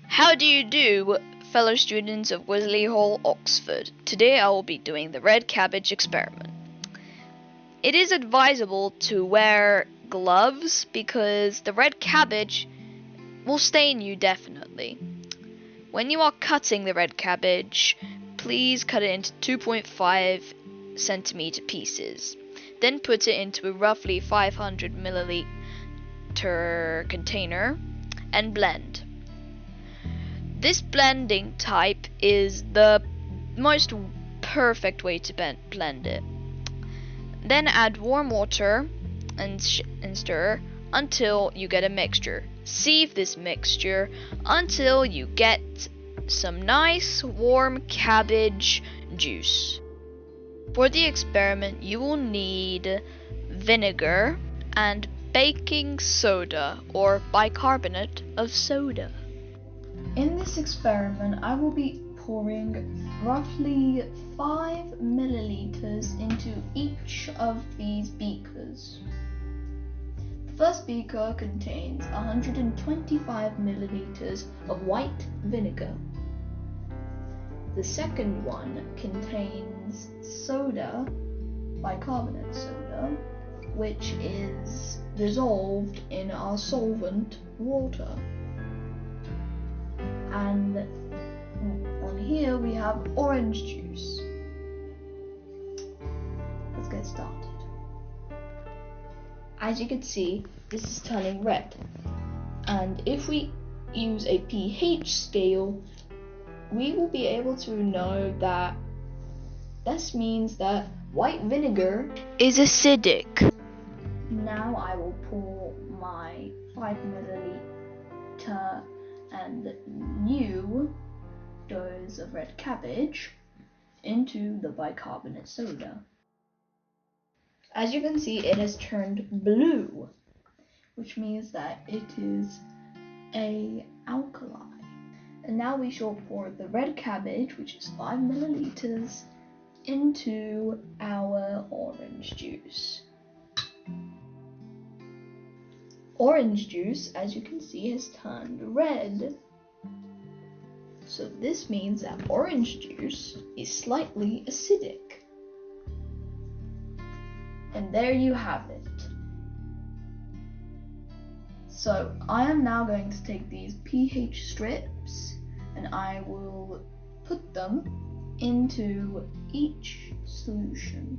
How do you do, fellow students of Wolsey Hall Oxford? Today I will be doing the red cabbage experiment. It is advisable to wear gloves because the red cabbage will stain you definitely. When you are cutting the red cabbage, please cut it into 2.5 centimeter pieces. Then put it into a roughly 500 milliliter container and blend. This blending type is the most perfect way to blend it. Then add warm water and stir until you get a mixture. Sieve this mixture until you get some nice warm cabbage juice. For the experiment, you will need vinegar and baking soda or bicarbonate of soda. In this experiment, I will be pouring roughly 5 milliliters into each of these beakers. The first beaker contains 125 milliliters of white vinegar. The second one contains soda, bicarbonate soda, which is dissolved in our solvent water. And on here we have orange juice. Let's get started. As you can see, this is turning red. And if we use a pH scale, we will be able to know that this means that white vinegar is acidic. Now I will pour my 5 milliliter and new dose of red cabbage into the bicarbonate soda. As you can see, it has turned blue, which means that it is a alkali. And now we shall pour the red cabbage, which is 5 milliliters, into our orange juice. Orange juice, as you can see, has turned red. So this means that orange juice is slightly acidic. And there you have it. So I am now going to take these pH strips and I will put them into each solution.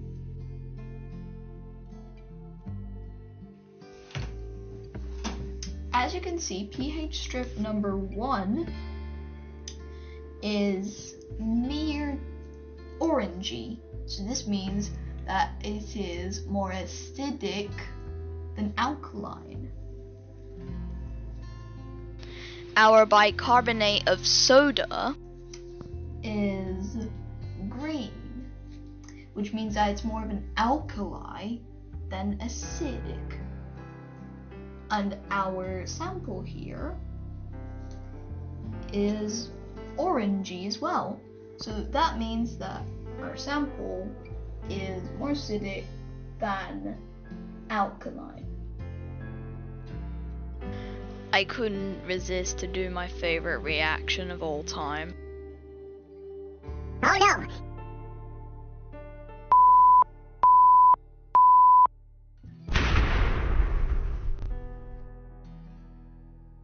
As you can see, pH strip number 1 is mere orangey, so this means that it is more acidic than alkaline. Our bicarbonate of soda is green, which means that it's more of an alkali than acidic. And our sample here is orangey as well. So that means that our sample is more acidic than alkaline. I couldn't resist to do my favorite reaction of all time. Oh no!